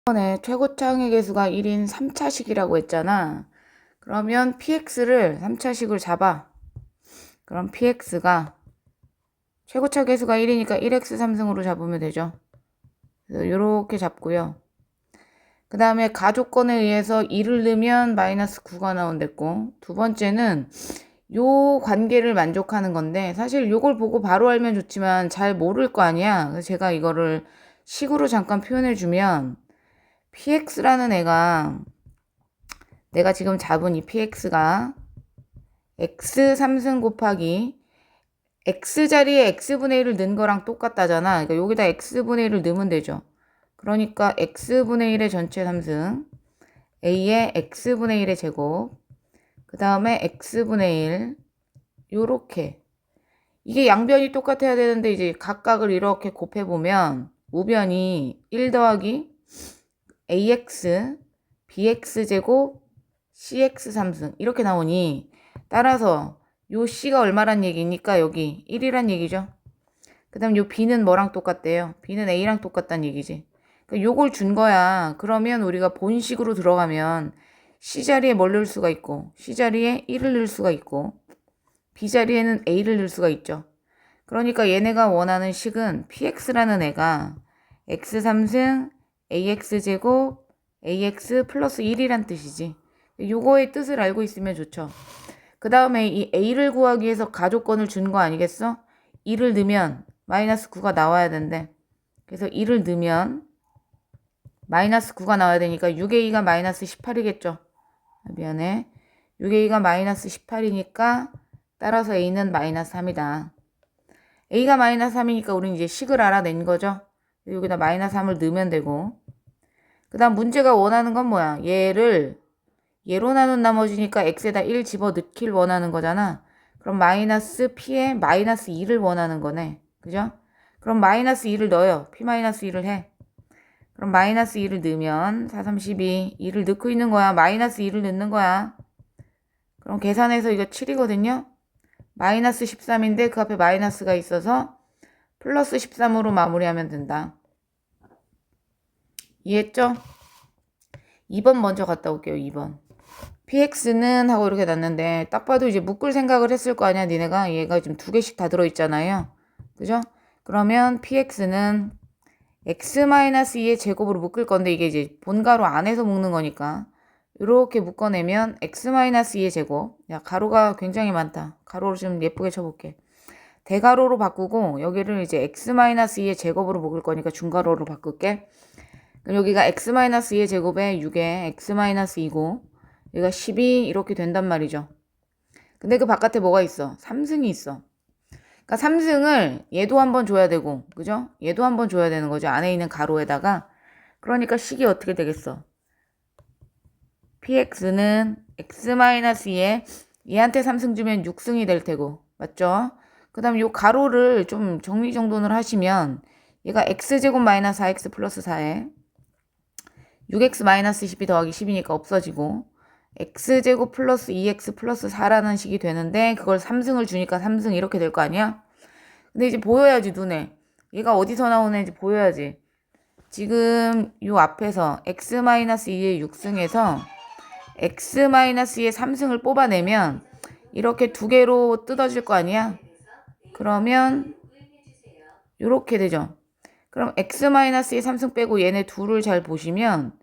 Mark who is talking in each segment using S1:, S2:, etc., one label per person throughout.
S1: 이번에 최고창의 개수가 1인 3차식이라고 했잖아. 그러면 px를 3차식을 잡아. 그럼 px가 최고차 개수가 1이니까 1x 3승으로 잡으면 되죠. 그래서 이렇게 잡고요. 그 다음에 가조건에 의해서 2를 넣으면 마이너스 9가 나온댔고, 두 번째는 요 관계를 만족하는 건데, 사실 요걸 보고 바로 알면 좋지만 잘 모를 거 아니야. 그래서 제가 이거를 식으로 잠깐 표현해주면, px라는 애가, 내가 지금 잡은 이 px가 x 3승 곱하기 x자리에 x분의 1을 넣은 거랑 똑같다잖아. 그러니까 여기다 x분의 1을 넣으면 되죠. 그러니까 x분의 1의 전체 3승, a의 x분의 1의 제곱, 그 다음에 x분의 1, 요렇게. 이게 양변이 똑같아야 되는데 이제 각각을 이렇게 곱해보면 우변이 1 더하기 ax, bx 제곱, cx 3승 이렇게 나오니 따라서 요 c가 얼마란 얘기니까 여기 1이란 얘기죠. 그 다음 요 b는 뭐랑 똑같대요? b는 a랑 똑같다는 얘기지. 그러니까 요걸 준 거야. 그러면 우리가 본식으로 들어가면 c자리에 뭘 넣을 수가 있고 c자리에 1을 넣을 수가 있고 b자리에는 a를 넣을 수가 있죠. 그러니까 얘네가 원하는 식은 px라는 애가 x 3승 ax 제곱 ax 플러스 1이란 뜻이지. 요거의 뜻을 알고 있으면 좋죠. 그 다음에 이 a를 구하기 위해서 가조건을 준 거 아니겠어? 2를 넣으면 마이너스 9가 나와야 된대. 그래서 2를 넣으면 마이너스 9가 나와야 되니까 6의 2가 마이너스 18이겠죠. 미안해. 6의 2가 마이너스 18이니까 따라서 a는 마이너스 3이다. a가 마이너스 3이니까 우리는 이제 식을 알아낸 거죠. 여기다 마이너스 3을 넣으면 되고, 그 다음 문제가 원하는 건 뭐야? 얘를 얘로 나눈 나머지니까 x에다 1 집어넣기를 원하는 거잖아. 그럼 마이너스 p에 마이너스 2를 원하는 거네. 그죠? 그럼 마이너스 2를 넣어요. p 마이너스 2를 해. 그럼 마이너스 2를 넣으면 4, 32, 2를 넣고 있는 거야. 마이너스 2를 넣는 거야. 그럼 계산해서 이거 7이거든요. 마이너스 13인데 그 앞에 마이너스가 있어서 플러스 13으로 마무리하면 된다. 이해했죠? 2번 먼저 갔다 올게요. 2번. px는 하고 이렇게 놨는데 딱 봐도 이제 묶을 생각을 했을 거 아니야. 니네가 얘가 지금 두 개씩 다 들어있잖아요. 그죠? 그러면 px는 x-2의 제곱으로 묶을 건데 이게 이제 본가로 안에서 묶는 거니까 이렇게 묶어내면 x-2의 제곱. 야, 가로가 굉장히 많다. 가로를 좀 예쁘게 쳐볼게. 대가로로 바꾸고 여기를 이제 x-2의 제곱으로 묶을 거니까 중가로로 바꿀게. 그럼 여기가 x-2의 제곱에 6에 x-2고 여기가 12 이렇게 된단 말이죠. 근데 그 바깥에 뭐가 있어? 3승이 있어. 그러니까 3승을 얘도 한번 줘야 되고, 그죠? 얘도 한번 줘야 되는 거죠. 안에 있는 가로에다가. 그러니까 식이 어떻게 되겠어? px는 x-2에 얘한테 3승 주면 6승이 될 테고, 맞죠? 그 다음 요 가로를 좀 정리정돈을 하시면 얘가 x제곱 마이너스 4x 플러스 4에 6x 마이너스 12 더하기 10이니까 없어지고 x제곱 플러스 2x 플러스 4라는 식이 되는데 그걸 3승을 주니까 3승 이렇게 될 거 아니야? 근데 이제 보여야지 눈에. 얘가 어디서 나오는지 보여야지. 지금 요 앞에서 x-2의 6승에서 x-2의 3승을 뽑아내면 이렇게 두 개로 뜯어질 거 아니야? 그러면 요렇게 되죠. 그럼 x-의 3승 빼고 얘네 둘을 잘 보시면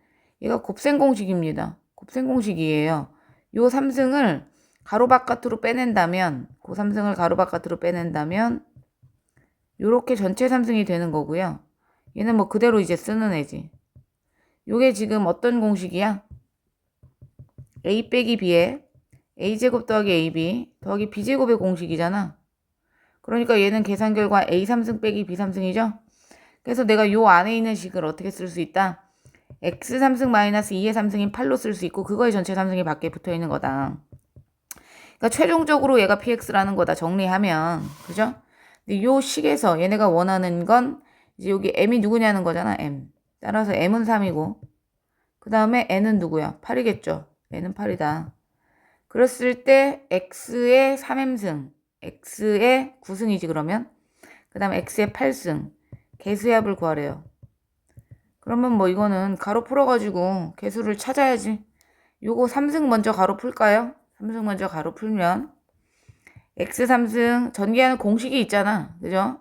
S1: 얘가 곱셈공식입니다. 곱셈공식이에요. 요 3승을 가로 바깥으로 빼낸다면 그 3승을 가로 바깥으로 빼낸다면 요렇게 전체 3승이 되는 거고요. 얘는 뭐 그대로 이제 쓰는 애지. 요게 지금 어떤 공식이야? a 빼기 b에 a제곱 더하기 ab 더하기 b제곱의 공식이잖아. 그러니까 얘는 계산 결과 a 3승 빼기 b 3승이죠. 그래서 내가 요 안에 있는 식을 어떻게 쓸 수 있다? x 3승 마이너스 2의 3승인 8로 쓸 수 있고 그거의 전체 3승이 밖에 붙어 있는 거다. 그러니까 최종적으로 얘가 px라는 거다 정리하면. 그죠? 근데 요 식에서 얘네가 원하는 건 이제 여기 m이 누구냐는 거잖아. m. 따라서 m은 3이고 그 다음에 n은 누구야? 8이겠죠. n은 8이다. 그랬을 때 x의 3m승, x의 9승이지 그러면. 그 다음에 x의 8승. 개수의 합을 구하래요. 그러면 뭐 이거는 가로 풀어가지고 개수를 찾아야지. 요거 3승 먼저 가로 풀까요? 3승 먼저 가로 풀면 x 3승 전개하는 공식이 있잖아. 그죠?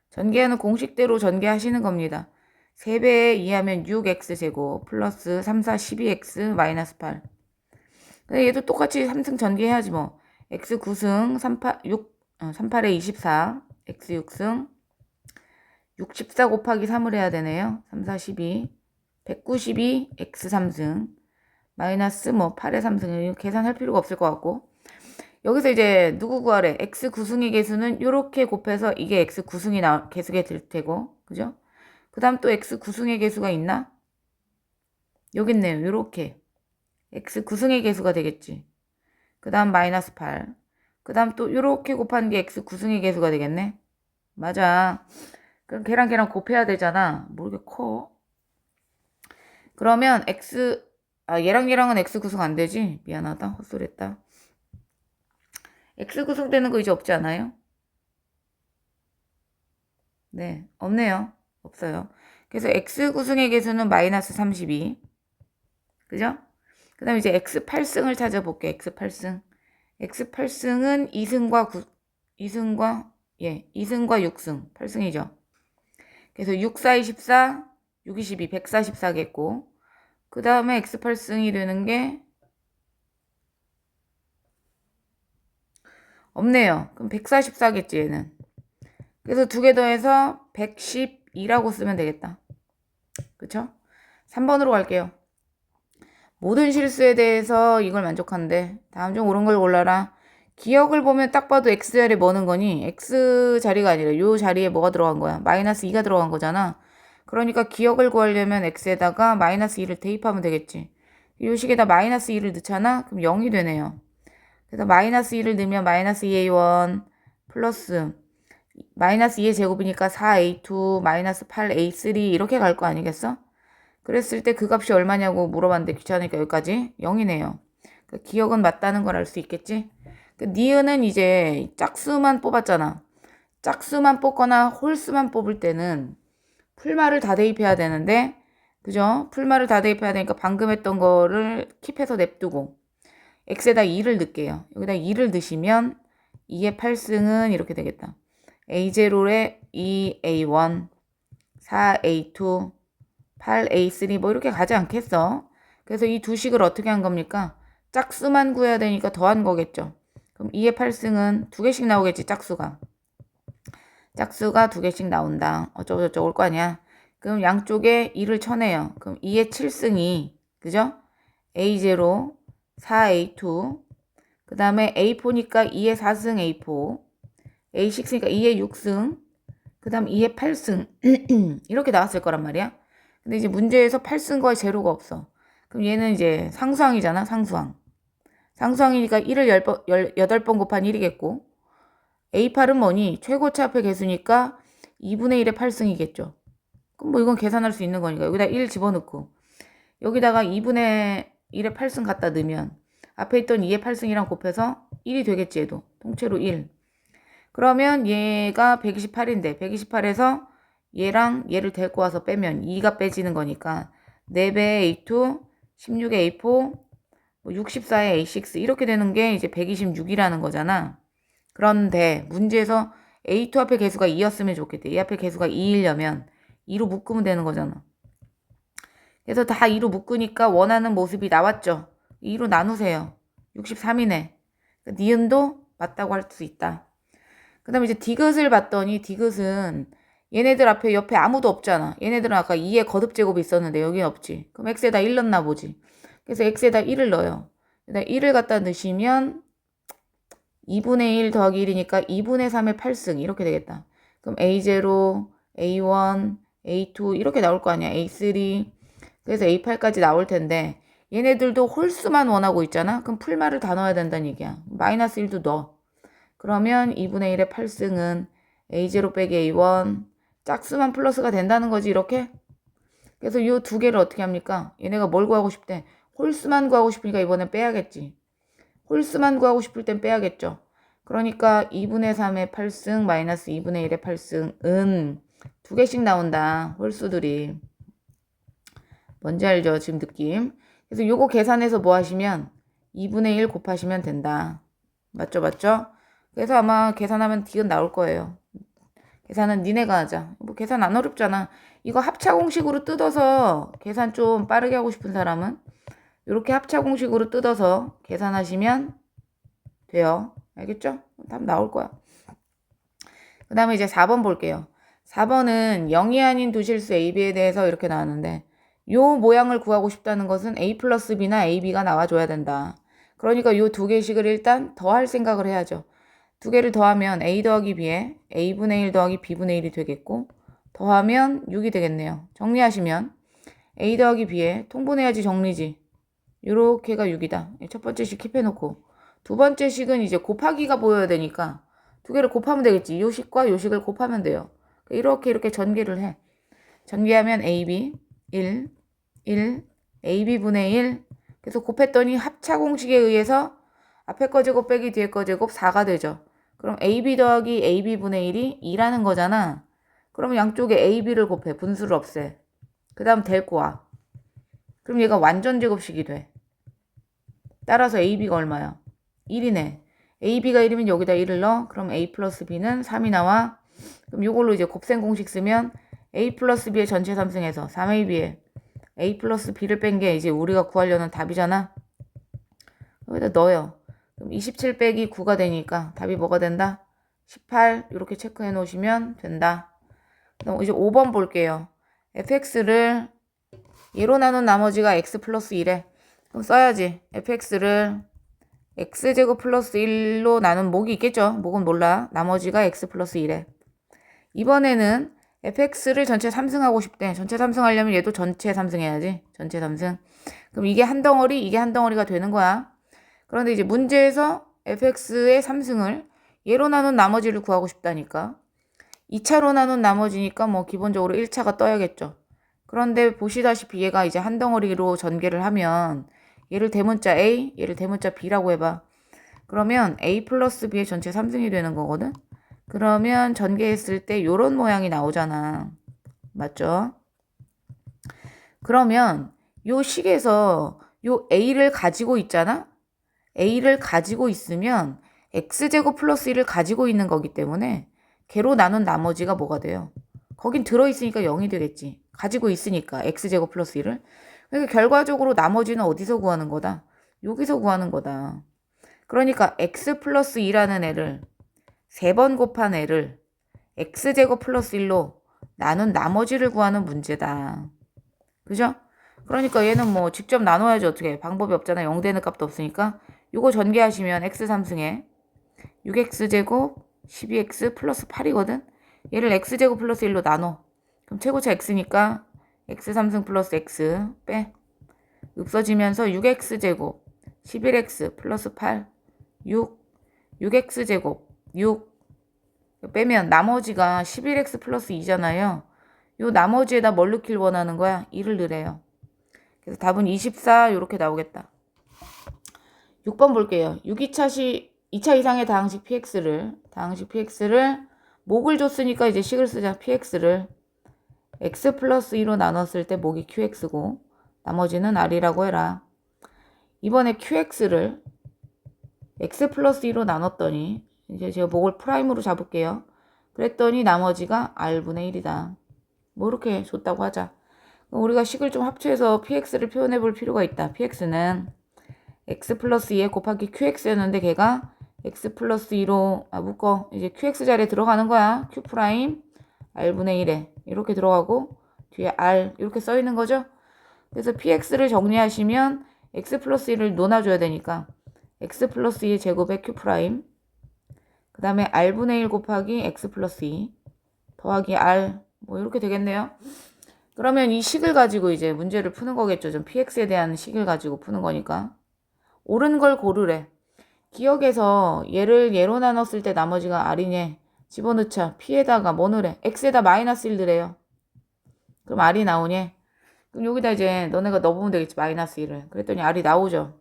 S1: 전개하는 공식대로 전개하시는 겁니다. 3배에 2하면 6x제곱 플러스 3, 4, 12x 마이너스 8. 얘도 똑같이 3승 전개해야지 뭐. x 9승 38에 24 x 6승 64 곱하기 3을 해야 되네요. 3, 4, 12 192 x 3승 마이너스 뭐 8에 3승 계산할 필요가 없을 것 같고 여기서 이제 누구 구하래? x 9승의 개수는 이렇게 곱해서 이게 x 9승이 개수가 될 테고 그죠? 그 다음 또 x 9승의 개수가 있나? 여기 있네요. 이렇게 x 9승의 개수가 되겠지. 그 다음 마이너스 8. 그 다음 또 이렇게 곱하는 게 x 9승의 개수가 되겠네. 맞아. 그럼 걔랑 곱해야 되잖아. 뭐 이렇게 커? 그러면 얘랑은 x 9승 안 되지? 미안하다. 헛소리했다. x 9승 되는 거 이제 없지 않아요? 네, 없네요. 없어요. 그래서 x 9승의 개수는 마이너스 32. 그죠? 그 다음에 이제 x 8승을 찾아볼게. x 8승. x 8승은 2승과 2승과 6승. 8승이죠. 그래서 6, 4, 24, 6, 22, 144겠고 그 다음에 x 8승이 되는 게 없네요. 그럼 144겠지 얘는. 그래서 두 개 더해서 112라고 쓰면 되겠다. 그쵸? 3번으로 갈게요. 모든 실수에 대해서 이걸 만족한대. 다음 중 옳은 걸 골라라. 기억을 보면 딱 봐도 x 자리에 뭐는 거니? x 자리가 아니라 요 자리에 뭐가 들어간 거야? 마이너스 2가 들어간 거잖아. 그러니까 기억을 구하려면 x에다가 마이너스 2를 대입하면 되겠지. 요 식에다 마이너스 2를 넣잖아? 그럼 0이 되네요. 그래서 마이너스 2를 넣으면 마이너스 2a1 플러스 마이너스 2의 제곱이니까 4a2 마이너스 8a3 이렇게 갈 거 아니겠어? 그랬을 때 그 값이 얼마냐고 물어봤는데 귀찮으니까 여기까지 0이네요. 그러니까 기억은 맞다는 걸 알 수 있겠지? 니은은 이제 짝수만 뽑았잖아. 짝수만 뽑거나 홀수만 뽑을 때는 풀말을 다 대입해야 되는데 그죠? 풀말을 다 대입해야 되니까 방금 했던 거를 킵해서 냅두고 x에다 2를 넣을게요. 여기다 2를 넣으시면 2의 8승은 이렇게 되겠다. a0에 2a1 4a2 8a3 뭐 이렇게 가지 않겠어? 그래서 이 두 식을 어떻게 한 겁니까? 짝수만 구해야 되니까 더한 거겠죠. 그럼 2의 8승은 두 개씩 나오겠지, 짝수가. 짝수가 두 개씩 나온다. 어쩌고저쩌고 올 거 아니야. 그럼 양쪽에 2를 쳐내요. 그럼 2의 7승이, 그죠? A0, 4A2, 그 다음에 A4니까 2의 4승 A4, A6니까 2의 6승, 그 다음 2의 8승. 이렇게 나왔을 거란 말이야. 근데 이제 문제에서 8승과 제로가 없어. 그럼 얘는 이제 상수항이잖아, 상수항. 상수항이니까 1을 8번 곱한 1이겠고, A8은 뭐니? 최고차 앞의 개수니까 2분의 1의 8승이겠죠. 그럼 뭐 이건 계산할 수 있는 거니까 여기다 1 집어넣고 여기다가 2분의 1의 8승 갖다 넣으면 앞에 있던 2의 8승이랑 곱해서 1이 되겠지 얘도. 통째로 1. 그러면 얘가 128인데 128에서 얘랑 얘를 데리고 와서 빼면 2가 빼지는 거니까 4배의 A2, 16의 A4, 64의 A6 이렇게 되는 게 이제 126이라는 거잖아. 그런데 문제에서 A2 앞에 개수가 2였으면 좋겠대. 이 앞에 개수가 2이려면 2로 묶으면 되는 거잖아. 그래서 다 2로 묶으니까 원하는 모습이 나왔죠. 2로 나누세요. 63이네. 그러니까 니은도 맞다고 할 수 있다. 그 다음에 이제 디귿을 봤더니 디귿은 얘네들 앞에 옆에 아무도 없잖아. 얘네들은 아까 2의 거듭제곱이 있었는데 여긴 없지. 그럼 x에다 1 넣나 보지. 그래서 x에다 1을 넣어요. 1을 갖다 넣으시면 2분의 1 더하기 1이니까 2분의 3의 8승 이렇게 되겠다. 그럼 A0, A1, A2 이렇게 나올 거 아니야. A3 그래서 A8까지 나올 텐데 얘네들도 홀수만 원하고 있잖아. 그럼 풀말을 다 넣어야 된다는 얘기야. 마이너스 1도 넣어. 그러면 2분의 1의 8승은 A0 빼기 A1 짝수만 플러스가 된다는 거지 이렇게. 그래서 이 두 개를 어떻게 합니까? 얘네가 뭘 구하고 싶대? 홀수만 구하고 싶으니까 이번엔 빼야겠지. 홀수만 구하고 싶을 땐 빼야겠죠. 그러니까 2분의 3의 8승 마이너스 2분의 1의 8승은 두 개씩 나온다. 홀수들이. 뭔지 알죠? 지금 느낌. 그래서 요거 계산해서 뭐 하시면 2분의 1 곱하시면 된다. 맞죠? 맞죠? 그래서 아마 계산하면 디귿 나올 거예요. 계산은 니네가 하자. 뭐 계산 안 어렵잖아. 이거 합차 공식으로 뜯어서 계산 좀 빠르게 하고 싶은 사람은 이렇게 합차 공식으로 뜯어서 계산하시면 돼요. 알겠죠? 답 나올 거야. 그 다음에 이제 4번 볼게요. 4번은 0이 아닌 두 실수 A, B에 대해서 이렇게 나왔는데 요 모양을 구하고 싶다는 것은 A 플러스 B나 A, B가 나와줘야 된다. 그러니까 요 두 개씩을 일단 더할 생각을 해야죠. 두 개를 더하면 A 더하기 B에 A분의 1 더하기 B분의 1이 되겠고 더하면 6이 되겠네요. 정리하시면 A 더하기 B에 통분해야지 정리지. 요렇게가 6이다. 첫 번째 식 킵해놓고 두 번째 식은 이제 곱하기가 보여야 되니까 두 개를 곱하면 되겠지. 요 식과 요 식을 곱하면 돼요. 이렇게 전개를 해. 전개하면 AB 1, 1, AB분의 1. 그래서 곱했더니 합차 공식에 의해서 앞에 거 제곱 빼기 뒤에 거 제곱 4가 되죠. 그럼 AB 더하기 AB분의 1이 2라는 거잖아. 그러면 양쪽에 AB를 곱해. 분수를 없애. 그 다음 데리고 와. 그럼 얘가 완전 제곱식이 돼. 따라서 AB가 얼마야? 1이네. AB가 1이면 여기다 1을 넣어. 그럼 A 플러스 B는 3이 나와. 그럼 이걸로 이제 곱셈 공식 쓰면 A 플러스 B의 전체 3승에서 3AB에 A 플러스 B를 뺀 게 이제 우리가 구하려는 답이잖아. 여기다 넣어요. 그럼 27 빼기 9가 되니까 답이 뭐가 된다? 18 이렇게 체크해 놓으시면 된다. 그럼 이제 5번 볼게요. fx를 얘로 나눈 나머지가 x 플러스 1에 그럼 써야지. fx를 x제곱 플러스 1로 나눈 목이 있겠죠. 목은 몰라. 나머지가 x 플러스 1에 이번에는 fx를 전체 3승하고 싶대. 전체 3승하려면 얘도 전체 3승해야지. 전체 3승. 그럼 이게 한 덩어리, 이게 한 덩어리가 되는 거야. 그런데 이제 문제에서 fx의 3승을 얘로 나눈 나머지를 구하고 싶다니까. 2차로 나눈 나머지니까 뭐 기본적으로 1차가 떠야겠죠. 그런데 보시다시피 얘가 이제 한 덩어리로 전개를 하면 얘를 대문자 A, 얘를 대문자 B라고 해봐. 그러면 A 플러스 B의 전체 3승이 되는 거거든. 그러면 전개했을 때 요런 모양이 나오잖아. 맞죠? 그러면 요 식에서 요 A를 가지고 있잖아. A를 가지고 있으면 X제곱 플러스 1을 가지고 있는 거기 때문에 걔로 나눈 나머지가 뭐가 돼요? 거긴 들어있으니까 0이 되겠지. 가지고 있으니까 X제곱 플러스 1을. 그러니까 결과적으로 나머지는 어디서 구하는 거다? 여기서 구하는 거다. 그러니까 X 플러스 2라는 애를 3번 곱한 애를 X제곱 플러스 1로 나눈 나머지를 구하는 문제다. 그죠? 그러니까 얘는 뭐 직접 나눠야지 어떻게 방법이 없잖아. 0 되는 값도 없으니까. 요거 전개하시면 X 3승에 6X제곱 12X 플러스 8이거든. 얘를 X제곱 플러스 1로 나눠. 그럼 최고차 X니까 X 3승 플러스 X 빼. 없어지면서 6X제곱 11X 플러스 8 6X제곱 6 빼면 나머지가 11X 플러스 2잖아요. 요 나머지에다 뭘 넣길 원하는 거야? 2를 넣으래요. 그래서 답은 24 이렇게 나오겠다. 6번 볼게요. 2차 이상의 다항식 px를 목을 줬으니까 이제 식을 쓰자. px를 x 플러스 2로 나눴을 때 목이 qx고 나머지는 r이라고 해라. 이번에 qx를 x 플러스 2로 나눴더니 이제 제가 목을 프라임으로 잡을게요. 그랬더니 나머지가 r분의 1이다. 뭐 이렇게 줬다고 하자. 그럼 우리가 식을 좀 합쳐서 px를 표현해 볼 필요가 있다. px는 x 플러스 2에 곱하기 qx였는데 걔가 x 플러스 2로 묶어 이제 qx 자리에 들어가는 거야. q 프라임 r분의 1에 이렇게 들어가고 뒤에 r 이렇게 써 있는 거죠. 그래서 px를 정리하시면 x 플러스 1을 놓아줘야 되니까 x 플러스 2의 제곱에 q 프라임 그 다음에 r분의 1 곱하기 x 플러스 2 더하기 r 뭐 이렇게 되겠네요. 그러면 이 식을 가지고 이제 문제를 푸는 거겠죠. 좀 px에 대한 식을 가지고 푸는 거니까. 옳은 걸 고르래. 기억에서 얘를 얘로 나눴을 때 나머지가 r이네. 집어넣자. p에다가 뭐 넣으래? x에다 마이너스 1 넣으래요. 그럼 r이 나오네. 그럼 여기다 이제 너네가 넣어보면 되겠지. 마이너스 1을. 그랬더니 r이 나오죠.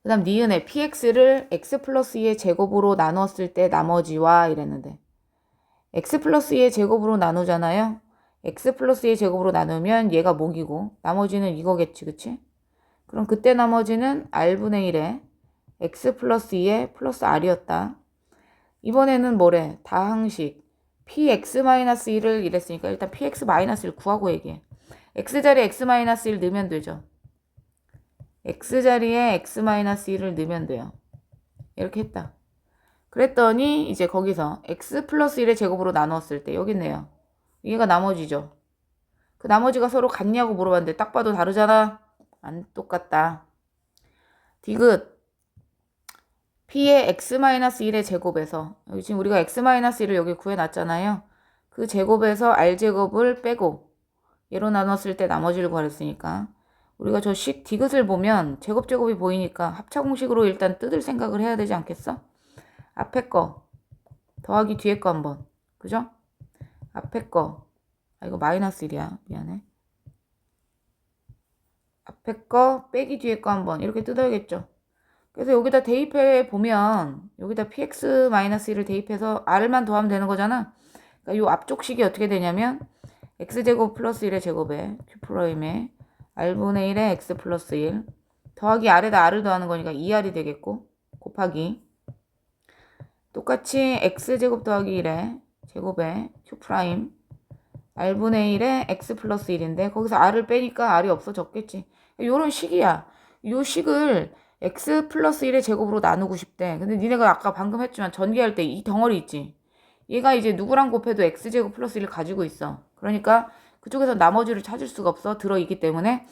S1: 그 다음 니은에 px를 x 플러스 2의 제곱으로 나눴을 때 나머지와 이랬는데 x 플러스 2의 제곱으로 나누잖아요. x 플러스 2의 제곱으로 나누면 얘가 목이고 나머지는 이거겠지, 그치? 그럼 그때 나머지는 r분의 1에 x 플러스 2의 플러스 r이었다. 이번에는 뭐래? 다항식 px-1을 이랬으니까 일단 px-1 구하고 얘기해. x자리에 x-1 넣으면 되죠. x자리에 x-1을 넣으면 돼요. 이렇게 했다. 그랬더니 이제 거기서 x 플러스 1의 제곱으로 나누었을 때 여기 있네요. 얘가 나머지죠. 그 나머지가 서로 같냐고 물어봤는데 딱 봐도 다르잖아. 안 똑같다. 디귿 p의 x-1의 제곱에서 여기 지금 우리가 x-1을 여기 구해놨잖아요. 그 제곱에서 r제곱을 빼고 얘로 나눴을 때 나머지를 구하랬으니까 우리가 저 식 디귿을 보면 제곱제곱이 보이니까 합차공식으로 일단 뜯을 생각을 해야 되지 않겠어? 앞에 거 더하기 뒤에 거 한번. 그죠? 앞에 거. 이거 마이너스 1이야. 미안해. 앞에 거 빼기 뒤에 거 한번 이렇게 뜯어야겠죠. 그래서 여기다 대입해 보면 여기다 px-1을 대입해서 r만 더하면 되는 거잖아. 그러니까 이 앞쪽 식이 어떻게 되냐면 x제곱 플러스 1의 제곱에 q'에 r분의 1에 x 플러스 1 더하기 r에다 r을 더하는 거니까 2r이 되겠고 곱하기 똑같이 x제곱 더하기 1에 제곱에 q' r분의 1에 x 플러스 1인데 거기서 r을 빼니까 r이 없어졌겠지. 요런 식이야. 요 식을 x 플러스 1의 제곱으로 나누고 싶대. 근데 니네가 아까 방금 했지만 전개할 때 이 덩어리 있지. 얘가 이제 누구랑 곱해도 x제곱 플러스 1을 가지고 있어. 그러니까 그쪽에서 나머지를 찾을 수가 없어. 들어있기 때문에.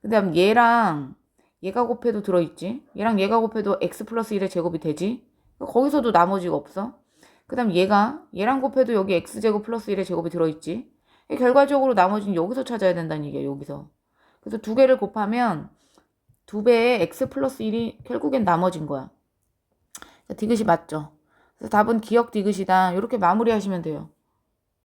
S1: 그 다음 얘랑 얘가 곱해도 들어있지. 얘랑 얘가 곱해도 x 플러스 1의 제곱이 되지. 거기서도 나머지가 없어. 그 다음 얘랑 곱해도 여기 x제곱 플러스 1의 제곱이 들어있지. 결과적으로 나머지는 여기서 찾아야 된다는 얘기야. 여기서. 그래서 두 개를 곱하면 2배의 x 플러스 1이 결국엔 나머진 거야. 디귿이 맞죠? 그래서 답은 기억 디귿이다. 이렇게 마무리하시면 돼요.